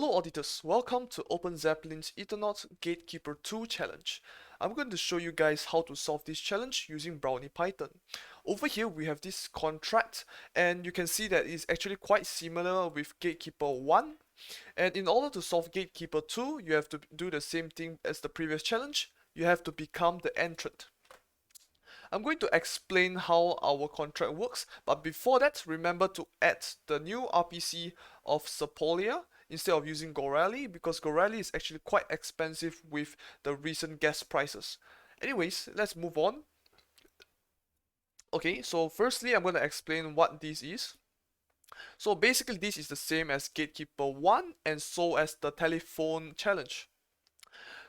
Hello auditors, welcome to Open Zeppelin's Ethernaut Gatekeeper 2 challenge. I'm going to show you guys how to solve this challenge using Brownie Python. Over here we have this contract and you can see that it's actually quite similar with Gatekeeper 1. And in order to solve Gatekeeper 2, you have to do the same thing as the previous challenge. You have to become the entrant. I'm going to explain how our contract works, but before that, remember to add the new RPC of Sepolia instead of using Gorally, because Gorally is actually quite expensive with the recent gas prices. Anyways, let's move on. Okay, so firstly, I'm going to explain what this is. So basically, this is the same as Gatekeeper 1 and so as the telephone challenge.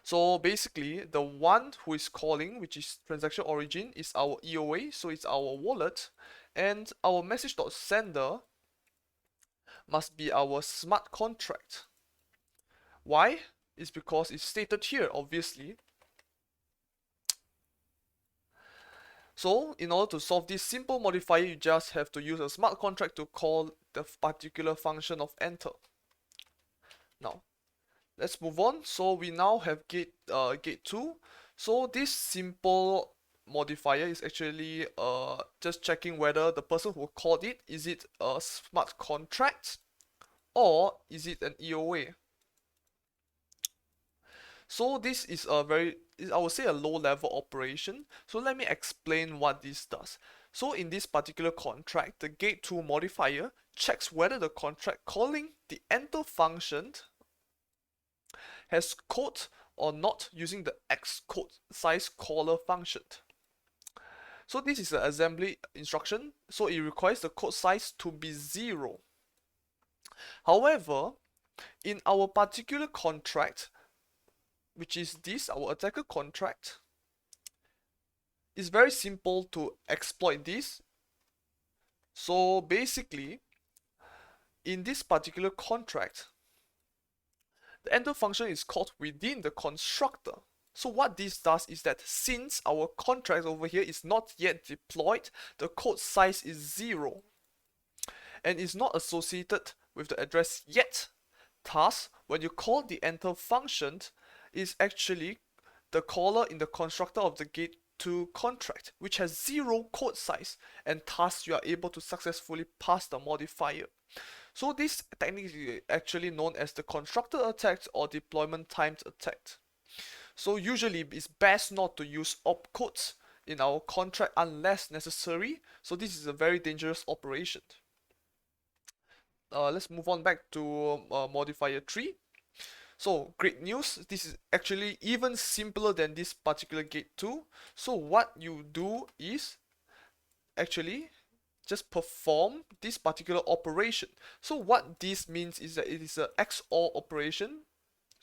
So basically, the one who is calling, which is transaction origin, is our EOA, so it's our wallet, and our message.sender must be our smart contract. Why? It's because it's stated here, obviously. So in order to solve this simple modifier, you just have to use a smart contract to call the particular function of enter. Now, let's move on. So we now have gate2. So this simple modifier is actually just checking whether the person who called it, is it a smart contract or is it an EOA. So this is I would say a low level operation. So let me explain what this does. So in this particular contract, the gate2 modifier checks whether the contract calling the enter function has code or not using the xcode size caller function. So this is an assembly instruction, so it requires the code size to be 0. However, in our particular contract, which is this, our attacker contract, it's very simple to exploit this. So basically, in this particular contract, the enter function is called within the constructor. So what this does is that since our contract over here is not yet deployed, the code size is 0 and is not associated with the address yet. Thus, when you call the enter function, is actually the caller in the constructor of the gate2 contract, which has 0 code size, and thus you are able to successfully pass the modifier. So this technique is actually known as the constructor attack or deployment timed attack. So usually it's best not to use opcodes in our contract unless necessary. So this is a very dangerous operation. Let's move on back to modifier 3. So great news, this is actually even simpler than this particular gate2. So what you do is actually just perform this particular operation. So what this means is that it is an XOR operation.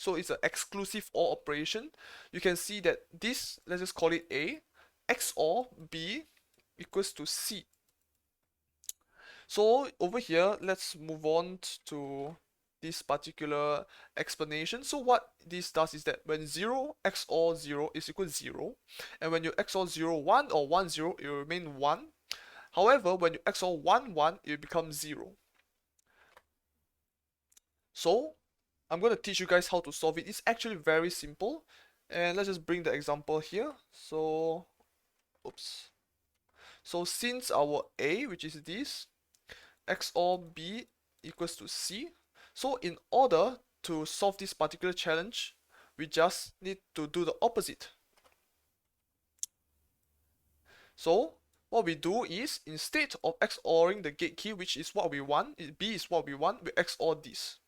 So it's an exclusive OR operation. You can see that this, let's just call it A, XOR B equals to C. So over here, let's move on to this particular explanation. So what this does is that when 0 XOR 0 is equal to 0, and when you XOR 0 1 or 1 0, it will remain 1. However, when you XOR 1 1, it becomes 0. So I'm going to teach you guys how to solve it. It's actually very simple, and let's just bring the example here. So since our A, which is this, XOR B equals to C, so in order to solve this particular challenge, we just need to do the opposite. So what we do is, instead of XORing the gate key, which is what we want, B is what we want, we XOR this.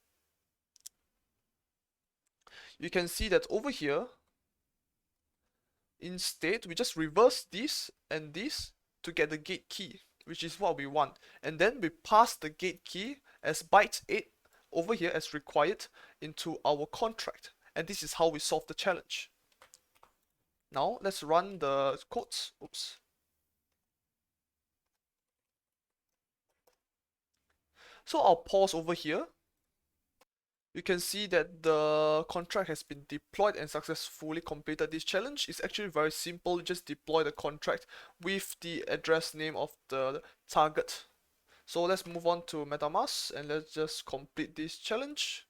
You can see that over here, instead we just reverse this and this to get the gate key, which is what we want, and then we pass the gate key as byte 8 over here as required into our contract, and this is how we solve the challenge. Now let's run the codes. So I'll pause over here. You can see that the contract has been deployed and successfully completed this challenge. It's actually very simple. You just deploy the contract with the address name of the target. So let's move on to MetaMask and let's just complete this challenge.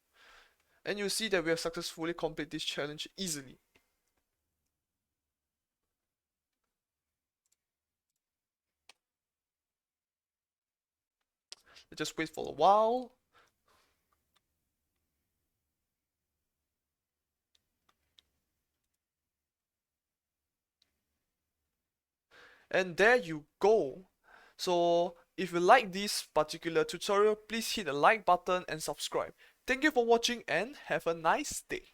And you'll see that we have successfully completed this challenge easily. Let's just wait for a while. And there you go. So if you like this particular tutorial, please hit the like button and subscribe. Thank you for watching and have a nice day.